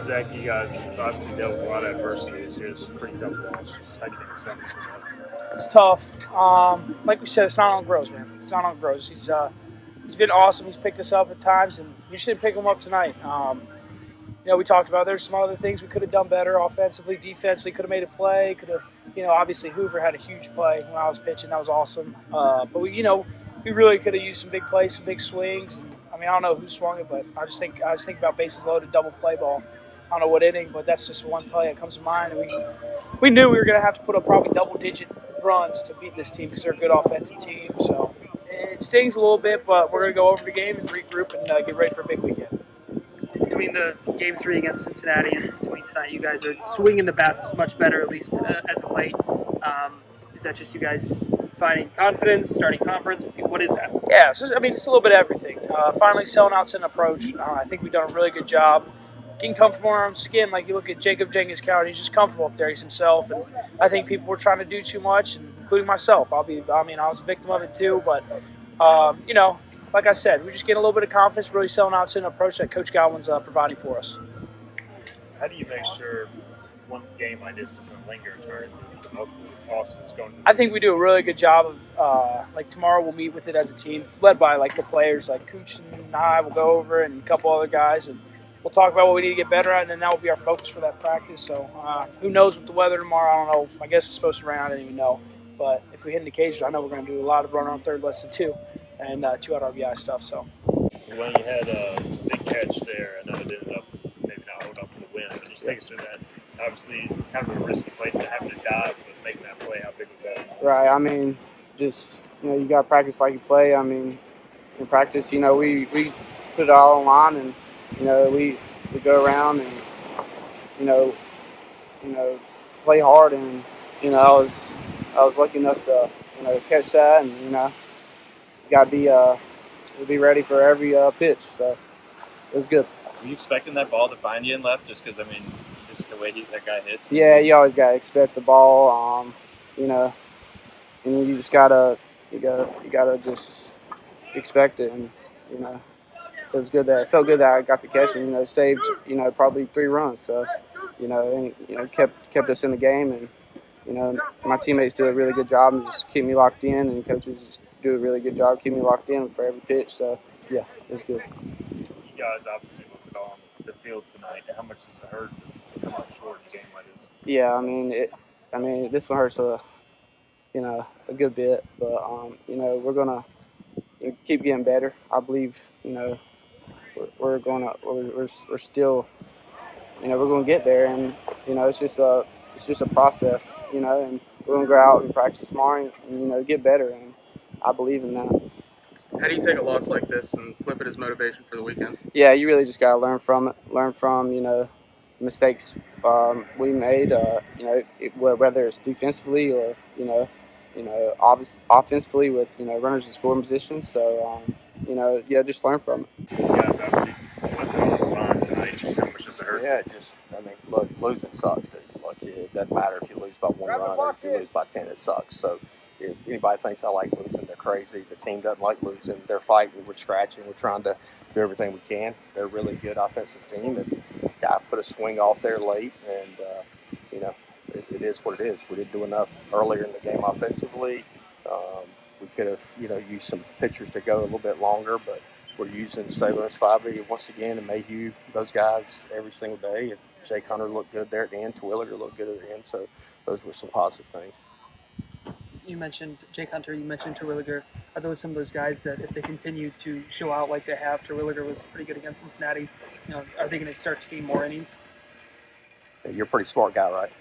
Zach, you guys have obviously dealt with a lot of adversity this year. This is a pretty tough loss. How do you think the Suns from that? It's tough. Like we said, it's not on Groves, man. It's not on Groves. He's been awesome. He's picked us up at times, and we should pick him up tonight. We talked about there's some other things we could have done better offensively, defensively. Could have made a play. Could have, obviously Hoover had a huge play when I was pitching. That was awesome. But we really could have used some big plays, some big swings. I don't know who swung it, but I just think about bases loaded, double play ball. I don't know what inning, but that's just one play that comes to mind. And we knew we were going to have to put up probably double-digit runs to beat this team because they're a good offensive team. So it stings a little bit, but we're going to go over the game and regroup and get ready for a big weekend. Between the Game 3 against Cincinnati and between tonight, you guys are swinging the bats much better, at least as of late. Is that just you guys finding confidence, starting conference? What is that? Yeah, it's a little bit of everything. Finally selling out's an approach. I think we've done a really good job. Getting comfortable in our own skin. Like you look at Jacob Jenkins Coward, he's just comfortable up there. He's himself, and I think people were trying to do too much, and including myself. I was a victim of it too. But like I said, we're just getting a little bit of confidence, really selling out to an approach that Coach Godwin's providing for us. How do you make sure one game like this doesn't linger and turn into multiple losses going? I think we do a really good job of tomorrow we'll meet with it as a team, led by the players like Cooch and I will go over and a couple other guys, and we'll talk about what we need to get better at, and then that will be our focus for that practice. So who knows with the weather tomorrow? I don't know. I guess it's supposed to rain. I didn't even know. But if we hit an occasion, I know we're going to do a lot of runner on third less than 2 and 2 out RBI stuff. So when you had a big catch there, I know it ended up maybe not hold up for the win, but just take us through that. Obviously, kind of a risky play to having to dive, but making that play, how big was that? Right. You got to practice like you play. In practice, we put it all on line, and we go around and play hard, and I was lucky enough to catch that, and you got to be ready for every pitch. So it was good. Were you expecting that ball to find you in left, just because just the way that guy hits? Yeah, you always got to expect the ball. And you just gotta just expect it, and it was good it felt good that I got the catch and saved probably 3 runs. So kept us in the game, and my teammates do a really good job and just keep me locked in, and coaches just do a really good job keeping me locked in for every pitch. So yeah, it was good. You guys obviously looked on the field tonight. How much does it hurt to come up short in a game like this? Yeah, this one hurts a good bit, but we're gonna keep getting better. I believe we're still we're gonna get there, and it's just a process, and we're gonna go out and practice tomorrow and get better, and I believe in that. How do you take a loss like this and flip it as motivation for the weekend? Yeah, you really just gotta learn from it. Learn from mistakes we made. Whether it's defensively or offensively with offensively in scoring positions. So just learn from it. You guys obviously went on the line tonight. Just how much does it hurt? Yeah, look, losing sucks, dude. It doesn't matter if you lose by 1 run or if you lose by 10, it sucks. So if anybody thinks I like losing, they're crazy. The team doesn't like losing. They're fighting. We're scratching. We're trying to do everything we can. They're a really good offensive team, and guy put a swing off there late, and it is what it is. We didn't do enough earlier in the game offensively. We could have used some pitchers to go a little bit longer, but we're using Saylor and Spivey once again, and Mayhew, those guys every single day. And Jake Hunter looked good there at the end. Terwilliger looked good at the end. So those were some positive things. You mentioned Jake Hunter, you mentioned Terwilliger. Are those some of those guys that if they continue to show out like they have, Terwilliger was pretty good against Cincinnati, are they going to start to see more innings? You're a pretty smart guy, right?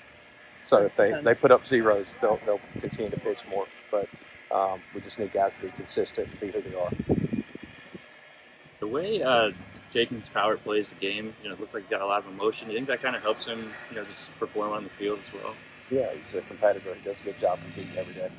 So if they put up zeros, they'll continue to pitch more. But we just need guys to be consistent and be who they are. The way Jenkins Coward plays the game, it looked like he got a lot of emotion. Do you think that kind of helps him, just perform on the field as well? Yeah, he's a competitor. He does a good job competing every day.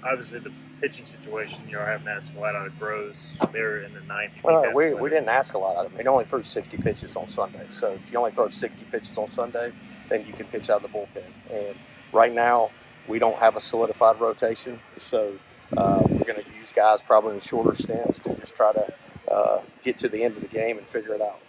Obviously, the pitching situation, you are having to ask a lot out of Groves. They're in the 9th. Well, we didn't ask a lot out of him. He only threw 60 pitches on Sunday. So if you only throw 60 pitches on Sunday, then you can pitch out of the bullpen. And right now, we don't have a solidified rotation. So we're going to use guys probably in shorter stints to just try to get to the end of the game and figure it out.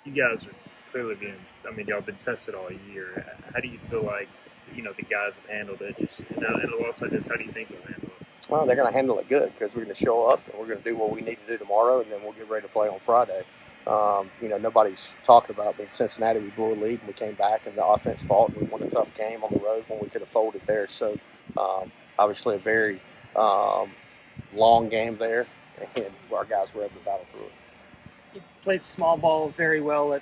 you guys are clearly being. I mean, y'all been tested all year. How do you feel like the guys have handled it? Just in a loss like this, how do you think they'll handle it? Well, they're going to handle it good because we're going to show up and we're going to do what we need to do tomorrow, and then we'll get ready to play on Friday. Nobody's talking about being Cincinnati. We blew a lead and we came back, and the offense fought, and we won a tough game on the road when we could have folded there. So, obviously, a very long game there, and our guys were able to battle through it. You played small ball very well at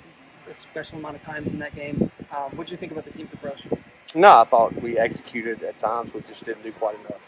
a special amount of times in that game. What did you think about the team's approach? No, I thought we executed at times. We just didn't do quite enough.